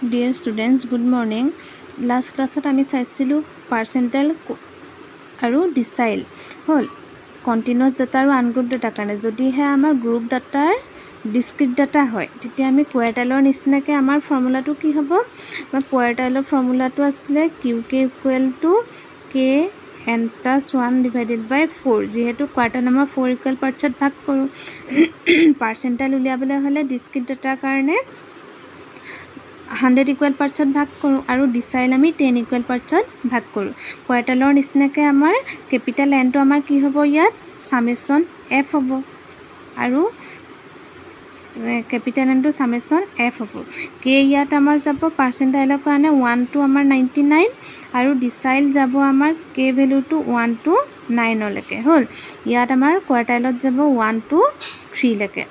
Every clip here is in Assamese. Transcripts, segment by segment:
Dear students, good morning. Last class আমি চাইছিলোঁ পাৰ্চেণ্টাইল আৰু ডিচাইল হ'ল কণ্টিনিউৱাছ ডাটা আৰু আনগ্ৰুপ ডাটাৰ কাৰণে। যদিহে আমাৰ গ্ৰুপ ডাটাৰ ডিস্ক্ৰিট ডাটা হয় তেতিয়া আমি কোৱাৰ্টাইলৰ নিচিনাকৈ আমাৰ ফৰ্মুলাটো কি হ'ব? আমাৰ কোৱাৰ্টাইলৰ ফৰ্মুলাটো আছিলে Q K equal to K n plus 1 divided by 4। যিহেতু কোৱাৰ্টাইল আমাৰ 4 ইকুৱেল পাৰ্টছত ভাগ কৰোঁ, পাৰ্চেণ্টাইল উলিয়াবলৈ হ'লে ডিস্ক্ৰিট ডাটাৰ কাৰণে 100 ইকুৱেল পাৰ্টছত ভাগ কৰোঁ আৰু ডিচাইল আমি 10 ইকুৱেল পাৰ্টছত ভাগ কৰোঁ। কোৱাৰ্টাইলৰ নিচিনাকৈ আমাৰ কেপিটেল এনটো আমাৰ কি হ'ব? ইয়াত সামেশ্যন এফ হ'ব আৰু কেপিটেল এনটো সামেশ্যন এফ হ'ব। কে ইয়াত আমাৰ যাব পাৰ্চেণ্টাইলৰ কাৰণে 1 to আমাৰ 99 আৰু ডিচাইল যাব আমাৰ কে ভেলুটো 1 to 9 লৈকে হ'ল। ইয়াত আমাৰ কোৱাৰ্টাইলত যাব 1 to 3 লৈকে।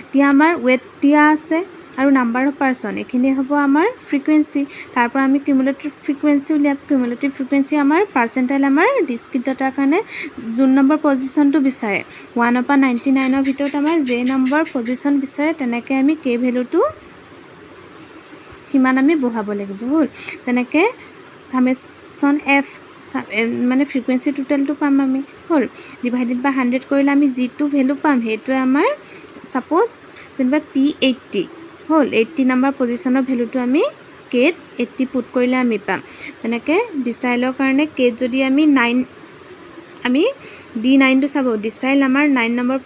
এতিয়া আমাৰ ৱেট দিয়া আছে আৰু নাম্বাৰ অফ পাৰ্চন এইখিনি হ'ব আমাৰ ফ্ৰিকুৱেঞ্চি। তাৰ পৰা আমি কিউমুলেটিভ ফ্ৰিকুৱেঞ্চি উলিয়াম। কিউমুলেটিভ ফ্ৰিকুৱেঞ্চি আমাৰ পাৰ্চেণ্টাইল আমাৰ ডিস্ক্ৰিট ডাটাৰ কাৰণে যোন নম্বৰ পজিশ্যনটো বিচাৰে 1 পৰা 99 ভিতৰত আমাৰ যে নম্বৰ পজিশ্যন বিচাৰে তেনেকৈ আমি কে ভেলুটো সিমান আমি বহাব লাগিব হ'ল। তেনেকৈ সামেশ্যন এফ মানে ফ্ৰিকুৱেঞ্চি টোটেলটো পাম আমি হ'ল। ডিভাইডেড বাই 100 কৰিলে আমি যিটো ভেলু পাম সেইটোৱে আমাৰ ছাপ'জ যেনিবা P80 হ'ল। 80 নম্বৰ পজিশ্যনৰ ভেলুটো আমি কেত 80 পুট কৰিলে আমি পাম। তেনেকৈ ডিচাইলৰ কাৰণে কেত যদি আমি 9 আমি D9টো চাব, ডিচাইল আমাৰ 9 নম্বৰ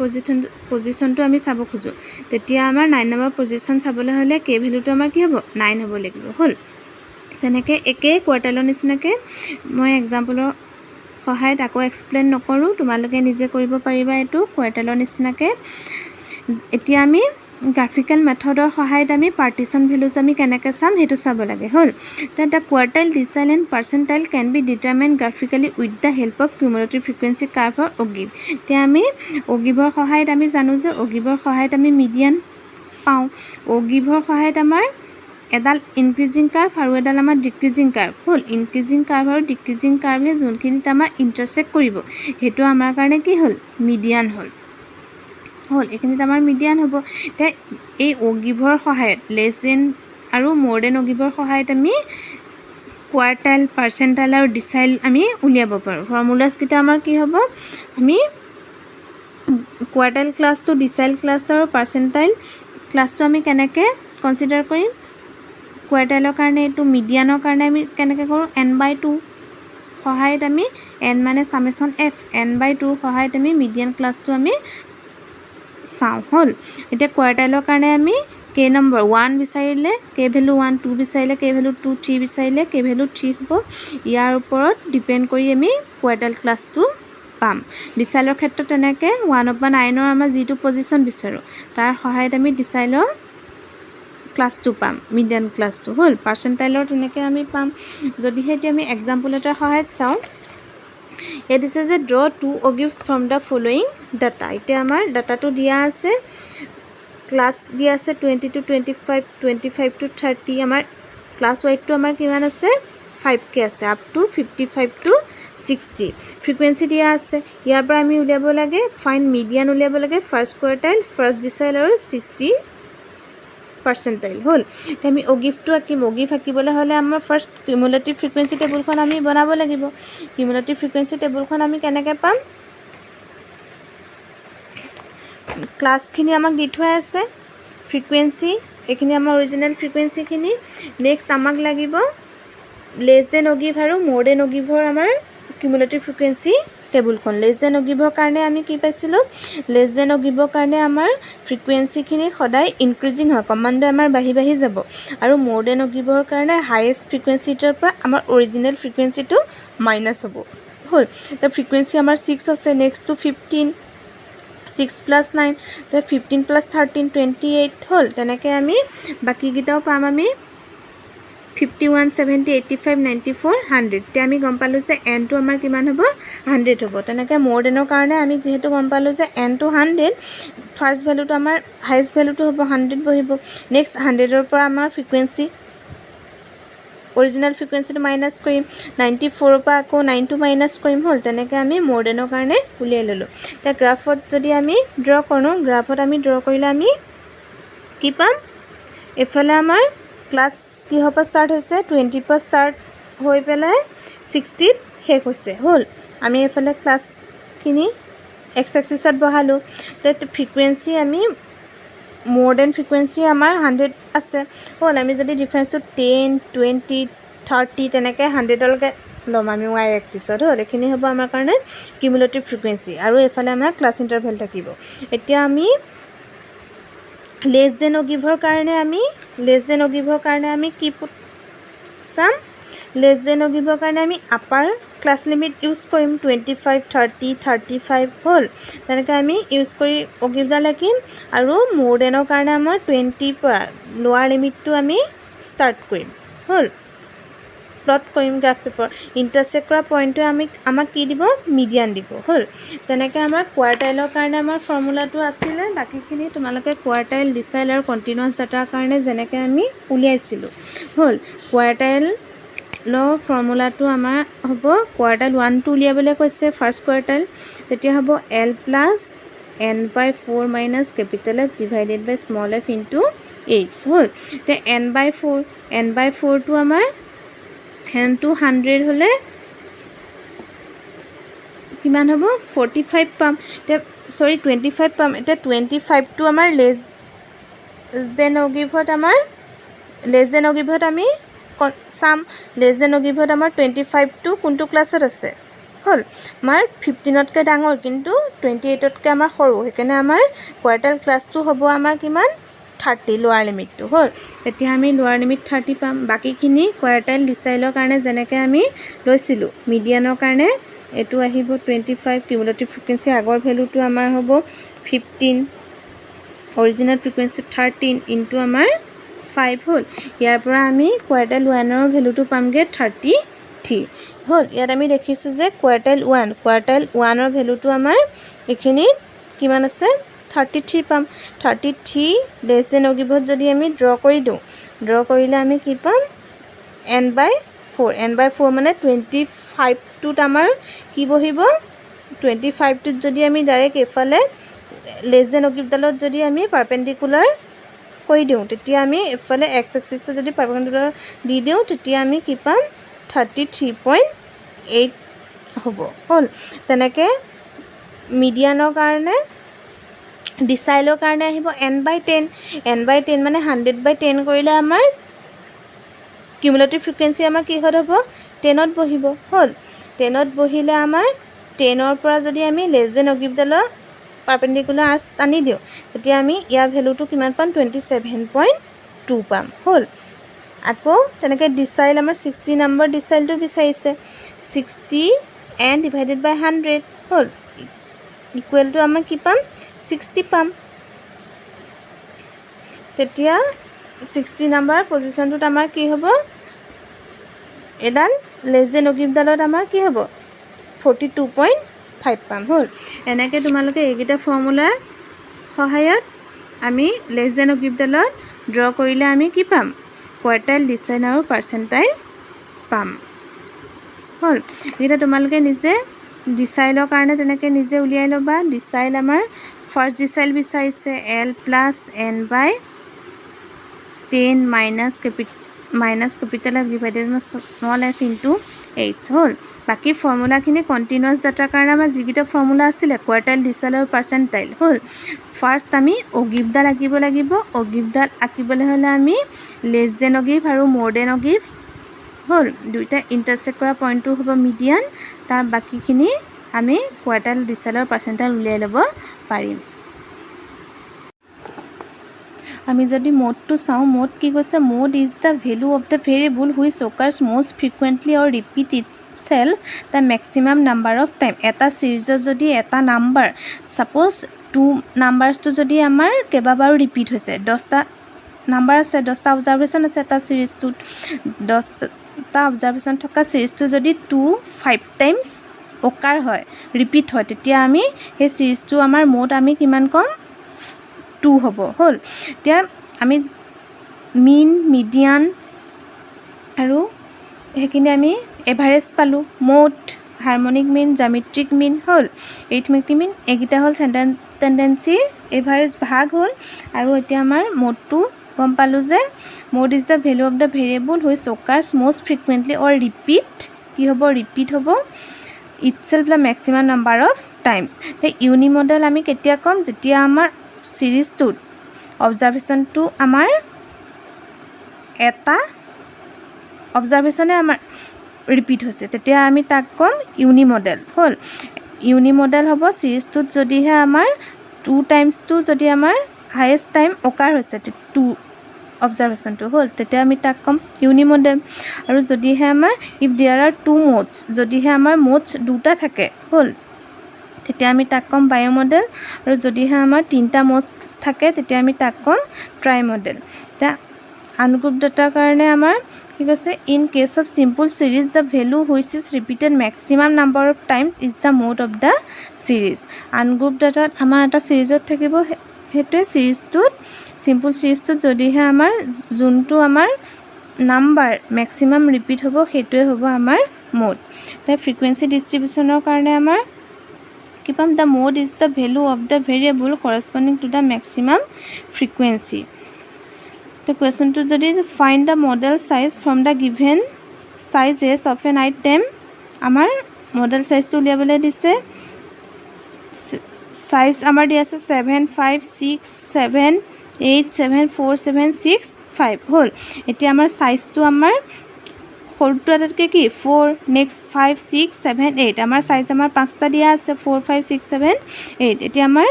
পজিশ্যনটো আমি চাব খোজোঁ, তেতিয়া আমাৰ 9 নম্বৰ পজিশ্যন চাবলৈ হ'লে কে ভেলুটো আমাৰ কি হ'ব? 9 হ'ব লাগিব হ'ল। তেনেকৈ একে কোৱাৰ্টাইলৰ নিচিনাকৈ মই এক্সাম্পলৰ সহায়ত আকৌ এক্সপ্লেইন নকৰোঁ, তোমালোকে নিজে কৰিব পাৰিবা এইটো কোৱাৰ্টাইলৰ নিচিনাকৈ। এতিয়া আমি গ্ৰাফিকেল মেথডৰ সহায়ত আমি পাৰ্টিশ্যন ভেলুজ আমি কেনেকৈ চাম সেইটো চাব লাগে হ'ল। The quartile, decile and percentile can be determined graphically with the help of cumulative frequency curve or ogive. এতিয়া আমি অগিভৰ সহায়ত আমি জানো যে অগিভৰ সহায়ত আমি মিডিয়ান পাওঁ। অগিভৰ সহায়ত আমাৰ এডাল ইনক্ৰিজিং কাৰ্ভ আৰু এডাল আমাৰ ডিক্ৰিজিং কাৰ্ভ হ'ল। ইনক্ৰিজিং কাৰ্ভ আৰু ডিক্ৰিজিং কাৰ্ভে যোনখিনিত আমাৰ ইণ্টাৰচেক্ট কৰিব সেইটো আমাৰ কাৰণে কি হ'ল? মিডিয়ান হ'ল। এইখিনিত আমাৰ মিডিয়ান হ'ব। এতিয়া এই অগিভৰ সহায়ত লেছ দেন আৰু মোৰ দেন অগিভৰ সহায়ত আমি কোৱাৰ্টাইল, পাৰ্চেণ্টাইল আৰু ডিচাইল আমি উলিয়াব পাৰোঁ। ফৰ্মুলাছকেইটা আমাৰ কি হ'ব? আমি কোৱাৰ্টাইল ক্লাছটো, ডিচাইল ক্লাছটো আৰু পাৰ্চেণ্টাইল ক্লাছটো আমি কেনেকৈ কনচিডাৰ কৰিম? কোৱাৰ্টাইলৰ কাৰণে এইটো মিডিয়ানৰ কাৰণে আমি কেনেকৈ কৰোঁ? n/2 সহায়ত আমি n মানে সামেশ্যন এফ n/2 সহায়ত আমি মিডিয়ান ক্লাছটো আমি চাওঁ হ'ল। এতিয়া কোৱাৰ্টাইলৰ কাৰণে আমি কে নম্বৰ 1 বিচাৰিলে কে ভেলু 1, 2 বিচাৰিলে কে ভেলু 2, 3 বিচাৰিলে কে ভেলু 3 হ'ব। ইয়াৰ ওপৰত ডিপেণ্ড কৰি আমি কোৱাৰ্টাইল ক্লাছটো পাম। ডিচাইলৰ ক্ষেত্ৰত তেনেকৈ 1 পৰা 9 আমাৰ যিটো পজিশ্যন বিচাৰোঁ তাৰ সহায়ত আমি ডিচাইলৰ ক্লাছটো পাম, মিডিয়ান ক্লাছটো হ'ল। পাৰ্চেণ্টাইলৰ তেনেকৈ আমি পাম। যদিহে এতিয়া আমি এক্সাম্পল এটাৰ সহায়ত চাওঁ, ইয়াত দিছে যে draw 2 ogives from the following data. এতিয়া আমাৰ ডাটাটো দিয়া আছে, ক্লাছ দিয়া আছে 20 to 25, 25 to 30। আমাৰ ক্লাছ ৱাইডটো আমাৰ কিমান আছে? 5K আছে, আপ টু 55 to 60। ফ্ৰিকুৱেঞ্চি দিয়া আছে। ইয়াৰ পৰা আমি উলিয়াব লাগে ফাইন মিডিয়ান উলিয়াব লাগে, ফাৰ্ষ্ট কোৱাৰ্টাইল, ফাৰ্ষ্ট ডিচাইল আৰু 60 পাৰ্চেণ্টাইল হ'ল। এতিয়া আমি অগিভটো আঁকিম। অগিভ আঁকিবলৈ হ'লে আমাৰ ফাৰ্ষ্ট কিউমুলেটিভ ফ্ৰিকুৱেঞ্চি টেবুলখন আমি বনাব লাগিব। কিউমুলেটিভ ফ্ৰিকুৱেঞ্চি টেবুলখন আমি কেনেকৈ পাম? ক্লাছখিনি আমাক দি থোৱা আছে, ফ্ৰিকুৱেঞ্চি এইখিনি আমাৰ অৰিজিনেল ফ্ৰিকুৱেঞ্চিখিনি। নেক্সট আমাক লাগিব লেছ দেন অগিভ আৰু মোৰ দেন অগিভৰ আমাৰ কিউমুলেটিভ ফ্ৰিকুৱেঞ্চি টেবুলখন। লেছ দেন অগিভৰ কাৰণে আমি কি পাইছিলোঁ? লেছ দেন অগিভৰ কাৰণে আমাৰ ফ্ৰিকুৱেঞ্চিখিনি সদায় ইনক্ৰিজিং হয়, ক্ৰমান্বয়ে আমাৰ বাঢ়ি বাঢ়ি যাব। আৰু মোৰ দেন অগিভৰ কাৰণে হায়েষ্ট ফ্ৰিকুৱেঞ্চিটোৰ পৰা আমাৰ অৰিজিনেল ফ্ৰিকুৱেঞ্চিটো মাইনাছ হ'ব হ'ল। এতিয়া ফ্ৰিকুৱেঞ্চি আমাৰ 6 আছে, নেক্সটটো 15, 6 + 9, 15 + 13 28 হ'ল। তেনেকৈ আমি বাকীকেইটাও পাম আমি 51, 70, 85, 94, 100। এতিয়া আমি গম পালোঁ যে এনটো আমাৰ কিমান হ'ব? 100 হ'ব। তেনেকৈ মোৰ দেনৰ কাৰণে আমি যিহেতু গম পালোঁ যে এনটো 100, ফাৰ্ষ্ট ভেলুটো আমাৰ হায়েষ্ট ভেলুটো হ'ব 100 বহিব। নেক্সট 100ৰ পৰা আমাৰ ফ্ৰিকুৱেঞ্চি অৰিজিনেল ফ্ৰিকুৱেঞ্চিটো মাইনাছ কৰিম, 94ৰ পৰা আকৌ 9টো মাইনাছ কৰিম হ'ল। তেনেকৈ আমি মোৰ দেনৰ কাৰণে উলিয়াই ল'লোঁ। এতিয়া গ্ৰাফত যদি আমি ড্ৰ কৰোঁ, গ্ৰাফত আমি ড্ৰ কৰিলে আমি কি পাম? এফালে আমাৰ ক্লাছ কিহৰ পৰা ষ্টাৰ্ট হৈছে 20 পৰা ষ্টাৰ্ট হৈ পেলাই 60 শেষ হৈছে হ'ল আমি এফালে ক্লাছখিনি এক্স এক্সিছত বহালোঁ ফ্ৰিকুৱেঞ্চি আমি মোৰ দেন ফ্ৰিকুৱেঞ্চি আমাৰ 100 আছে হ'ল আমি যদি ডিফাৰেঞ্চটো 10 20 30 তেনেকৈ 100লৈকে ল'ম আমি ৱাই এক্সিছত হ'ল এইখিনি হ'ব আমাৰ কাৰণে কিউমুলেটিভ ফ্ৰিকুৱেঞ্চি আৰু এইফালে আমাৰ ক্লাছ ইণ্টাৰভেল থাকিব এতিয়া আমি লেছ দেন অ' গিভৰ কাৰণে আমি কি চাম লেছ দেন অ' গিভৰ কাৰণে আমি আপাৰ ক্লাছ লিমিট ইউজ কৰিম 25 30 35 হ'ল তেনেকৈ আমি ইউজ কৰি অ' গিভডাল লিখিম আৰু মোৰ দেনৰ কাৰণে আমাৰ 20 পৰা লোৱাৰ লিমিটটো আমি ষ্টাৰ্ট কৰিম হ'ল প্লট কৰিম গ্ৰাফ পেপাৰ ইণ্টাৰচেক্ট কৰা পইণ্টটোৱে আমাক কি দিব মিডিয়ান দিব হ'ল তেনেকৈ আমাৰ কোৱাৰ্টাইলৰ কাৰণে আমাৰ ফৰ্মুলাটো আছিলে বাকীখিনি তোমালোকে কোৱাৰ্টাইল ডিচাইল আৰু কণ্টিনিউৱাছ ডাটাৰ কাৰণে যেনেকৈ আমি উলিয়াইছিলোঁ হ'ল কোৱাৰ্টাইলৰ ফৰ্মুলাটো আমাৰ হ'ব কোৱাৰ্টাইল 1টো উলিয়াবলৈ কৈছে ফাৰ্ষ্ট কোৱাৰ্টাইল তেতিয়া হ'ব L plus n/4 minus capital F divided by small f into h হ'ল এতিয়া n/4টো আমাৰ n to 100 হ'লে কিমান হ'ব 45 পাম এতিয়া 25 পাম এতিয়া 25টো আমাৰ লেছ দেন অ' গিভত আমি চাম লেছ দেন অ' গিভত আমাৰ 25টো কোনটো ক্লাছত আছে হ'ল আমাৰ 15তকৈ ডাঙৰ কিন্তু 28তকৈ আমাৰ সৰু সেইকাৰণে আমাৰ কোৱাৰ্টাইল ক্লাছটো হ'ব আমাৰ কিমান 30 লোৱাৰ লিমিটটো হ'ল এতিয়া আমি লোৱাৰ লিমিট 30 পাম বাকীখিনি কোৱাৰ্টাইল ডিচাইলৰ কাৰণে যেনেকৈ আমি লৈছিলোঁ মিডিয়ানৰ কাৰণে এইটো আহিব 25 কিউমুলেটিভ ফ্ৰিকুৱেঞ্চি আগৰ ভেলুটো আমাৰ হ'ব 15 অৰিজিনেল ফ্ৰিকুৱেঞ্চি 13 ইনটু আমাৰ 5 হ'ল ইয়াৰ পৰা আমি কোৱাৰ্টাইল 1ৰ ভেলুটো পামগৈ 33 হ'ল ইয়াত আমি দেখিছোঁ যে কোৱাৰ্টাইল 1ৰ ভেলুটো আমাৰ এইখিনিত কিমান আছে 33 পাম 33 লেছ দেন অ' গিভত যদি আমি ড্ৰ কৰিলে আমি কি পাম n/4 মানে 25টোত আমাৰ কি বহিব 25টোত যদি আমি ডাইৰেক্ট এইফালে লেছ দেন অ' গিভডালত যদি আমি পাৰপেণ্ডিকুলাৰ কৰি দিওঁ তেতিয়া আমি এইফালে এক্স এক্সিছত যদি পাৰপেণ্ডিকুলাৰ দি দিওঁ তেতিয়া আমি কি পাম 33.8 হ'ব হ'ল তেনেকৈ মিডিয়ানৰ কাৰণে ডিচাইলৰ কাৰণে আহিব n/10 মানে 100/10 কৰিলে আমাৰ কিউমুলেটিভ ফ্ৰিকুৱেঞ্চি আমাৰ কিহত হ'ব 10ত বহিব হ'ল 10ত বহিলে আমাৰ 10ৰ পৰা যদি আমি লেছ দেন অ' গিভডালৰ পাৰপেণ্ডিকুলাৰ আৰ্চ টানি দিওঁ তেতিয়া আমি ইয়াৰ ভেলুটো কিমান পাম 27.2 পাম হ'ল আকৌ তেনেকৈ ডিচাইল আমাৰ 60 নম্বৰ ডিচাইলটো বিচাৰিছে 60 n ডিভাইডেড বাই 100 হ'ল ইকুৱেলটো আমাৰ কি পাম 60 পাম তেতিয়া 60 নম্বৰ পজিশ্যনটোত আমাৰ কি হ'ব এডাল লেছ দেন অ' গিভডালত আমাৰ কি হ'ব 42.5 পাম হ'ল এনেকৈ তোমালোকে এইকেইটা ফৰ্মুলাৰ সহায়ত আমি লেছ দেন অ' গিভডালত ড্ৰ কৰিলে আমি কি পাম কোৱাৰ্টাইল ডিচাইল আৰু পাৰ্চেণ্টাইল পাম হ'ল এইকেইটা তোমালোকে নিজে ডিচাইলৰ কাৰণে তেনেকৈ নিজে উলিয়াই ল'বা ডিচাইল আমাৰ ফাৰ্ষ্ট ডিচাইল বিচাৰিছে L plus n/10 minus capital F divided by small f into h হ'ল বাকী ফৰ্মুলাখিনি কণ্টিনিউৱাছ ডাটাৰ কাৰণে আমাৰ যিকেইটা ফৰ্মুলা আছিলে কোৱাৰ্টাইল ডিচাইল আৰু পাৰ্চেণ্টাইল হ'ল ফাৰ্ষ্ট আমি অ' গিভডাল আঁকিব লাগিব অ' গিভডাল আঁকিবলৈ হ'লে আমি লেছ দেন অ' গিভ আৰু মোৰ দেন অ' গিভ হ'ল দুইটা ইণ্টাৰচেক্ট কৰা পইণ্টটো হ'ব মিডিয়ান তাৰ বাকীখিনি আমি কোৱাৰ্টাইল ডিচাইল আৰু পাৰ্চেণ্টাইল উলিয়াই ল'ব পাৰিম আমি যদি মোডটো চাওঁ মোড কি কৈছে mode is the value of the variable which occurs most frequently or repeat itself the maximum number of time এটা ছিৰিজত যদি এটা নাম্বাৰ ছাপ'জ 2 নাম্বাৰছটো যদি আমাৰ কেইবাবাৰো ৰিপিট হৈছে 10টা নাম্বাৰ আছে 10টা অবজাৰভেশ্যন আছে এটা ছিৰিজটোত 10টা অবজাৰভেশ্যন থকা ছিৰিজটো যদি 5 টাইমছ অকাৰ হয় ৰিপিট হয় তেতিয়া আমি সেই ছিৰিজটো আমাৰ মোড আমি কিমান ক'ম 2 হ'ব হ'ল এতিয়া আমি মিন মিডিয়ান আৰু সেইখিনি আমি এভাৰেজ পালোঁ মোড হাৰমনিক মিন জ্যামিত্ৰিক মিন হ'ল এৰিথমেটিক মিন এইকেইটা হ'ল টেণ্ডেঞ্চিৰ এভাৰেজ ভাগ হ'ল আৰু এতিয়া আমাৰ মোডটো গম পালোঁ যে mod is the value of the variable which occurs most frequently or repeat কি হ'ব repeat হ'ব itself the maximum number of times the unimodal আমি কেতিয়া কম যেতিয়া আমাৰ সিৰিজটোত অবজাৰভেশনটো আমাৰ এটা অবজাৰভেশনে আমাৰ ৰিপিট হৈছে তেতিয়া আমি তাক কম ইউনিমডেল হ'ল ইউনিমডেল হ'ব সিৰিজটোত যদিহে আমাৰ 2 টাইমছটো যদি আমাৰ হাইয়েষ্ট টাইম অকাৰ হৈছে 2 অবজাৰভেশনটো হ'ল তেতিয়া আমি তাক কম ইউনিমডেল আৰু যদিহে আমাৰ ইফ देयर आर 2 মোডস যদিহে আমাৰ মোডস দুটা থাকে হ'ল তেতিয়া আমি তাক কম বায়োমডেল আৰু যদিহে আমাৰ তিনটা মোডস থাকে তেতিয়া আমি তাক কম ট্ৰাইমডেল তা আনগ্ৰুপ ডাটাৰ কাৰণে আমাৰ কি কৈছে in case of simple series the value which is repeated maximum number of times is the mode of the series ungroup ডাটাত আমাৰ এটা সিৰিজত থাকিব হেতুৱে সিৰিজটোত সিম্পল সিৰিজটোত যদিহে আমাৰ যোনটো আমাৰ নাম্বাৰ ম্যাক্সিমাম ৰিপিট হ'ব হেতুৱে হ'ব আমাৰ মোড তাই ফ্ৰিকুৱেন্সি ডিস্ট্ৰিবিউচনৰ কাৰণে আমাৰ কি পাম the mode is the value of the variable corresponding to the maximum frequency The question to jodi find the model size from the given sizes of an item amar model size to liabole dise size amar di ase 7 5 6 7 8 7 4 7 6 5 hol eti amar size to amar hortu atatke ki 4 next 5 6 7 8 amar size amar 5 ta dia ase 4 5 6 7 8 eti amar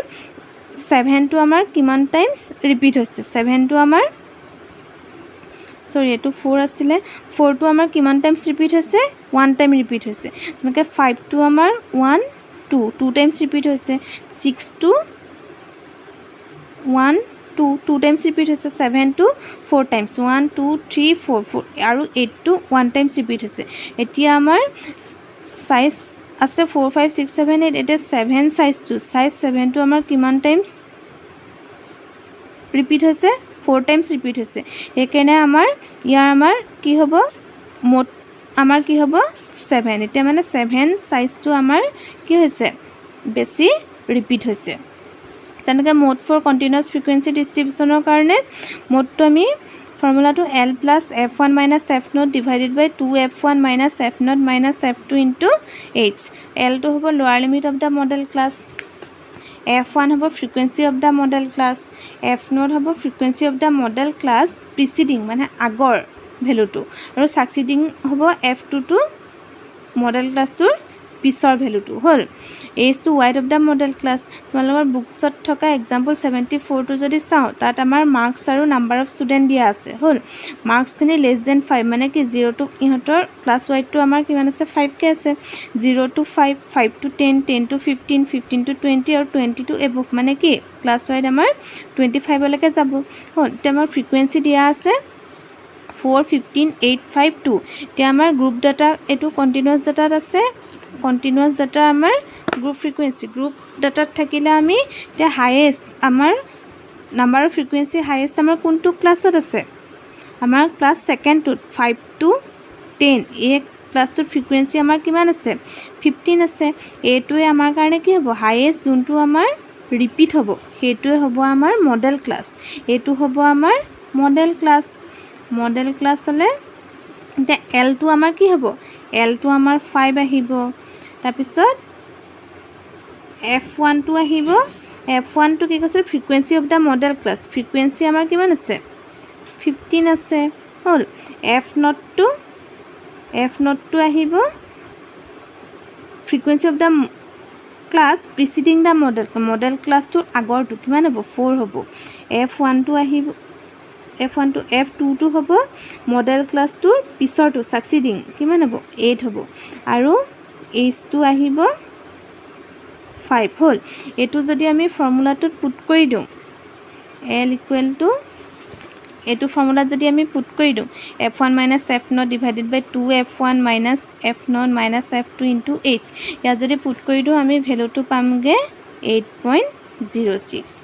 7 to amar kiman times repeat hoise 7 to amar sorry to 4 asile 4 to amar kiman times repeat hoise 1 time repeat hoise tonke 5 to amar 1 2 times repeat hoise 6 to 1 2 times repeat hoise 7 to 4 times 1 2 3 4 aru 8 to 1 times repeat hoise etia amar size ase 4 5 6 7 8 ete 7 size 7 to amar kiman times repeat hoise 4 times repeat hoise ekene amar yar amar ki hobo mod amar ki hobo 7 ete mane 7 size to amar ki hoise besi repeat hoise tanake mod for continuous frequency distribution or karone mod to ami formula to L plus f1 minus f0 divided by 2f1 minus f0 minus f2 into h L to hobo lower limit of the model class f1 hobo frequency of the model class f0 hobo frequency of the model class preceding mane agor value to aru succeeding hobo f2 to model class to pisor value to hol h to wide of the model class তোমালোকৰ বুকছত থকা example 74 to যদি চাও তাত আমাৰ marks আৰু number of student দিয়া আছে হল marks খিনি less than 5 মানে কি 0 to ইহতৰ class wide to আমাৰ কিমান আছে 5 কে আছে 0 to 5 5 to 10 10 to 15 15 to 20 আৰু 20 to above মানে কি class wide আমাৰ 25 লৈকে যাব হল তে আমাৰ frequency দিয়া আছে 4 15 8 5 2 তে আমাৰ group data এটো continuous data আছে continuous data amar group data thakile ami te highest amar number of frequency highest amar kuntu class ot ase amar class second to 5 to 10 a class to frequency amar kiman ase 15 ase a to amar karone ki hobo highest juntu amar repeat hobo hetu hobo amar model class a to hobo amar model class hole te l to amar ki hobo l to amar 5 ahibo তাৰপিছত f1 to আহিব f1 to কি কৈছে frequency of the model class frequency আমাৰ কিমান আছে 15 আছে হল f0 to আহিব frequency of the class preceding the model class to আগৰ to কিমান হ'ব 4 হ'ব f1 to আহিব f1 to f2 to হ'ব model class to পিছৰ to succeeding কিমান হ'ব 8 হ'ব আৰু h2 আহিব 5 হল এটো যদি আমি ফৰ্মুলাটোত পুট কৰি দিও l equal to এটো ফৰ্মুলাত যদি আমি পুট কৰি দিও f1 f0 divided by 2f1 f0 f2 into h ইয়া যদি পুট কৰি দিও আমি ভ্যালুটো পামগে 8.06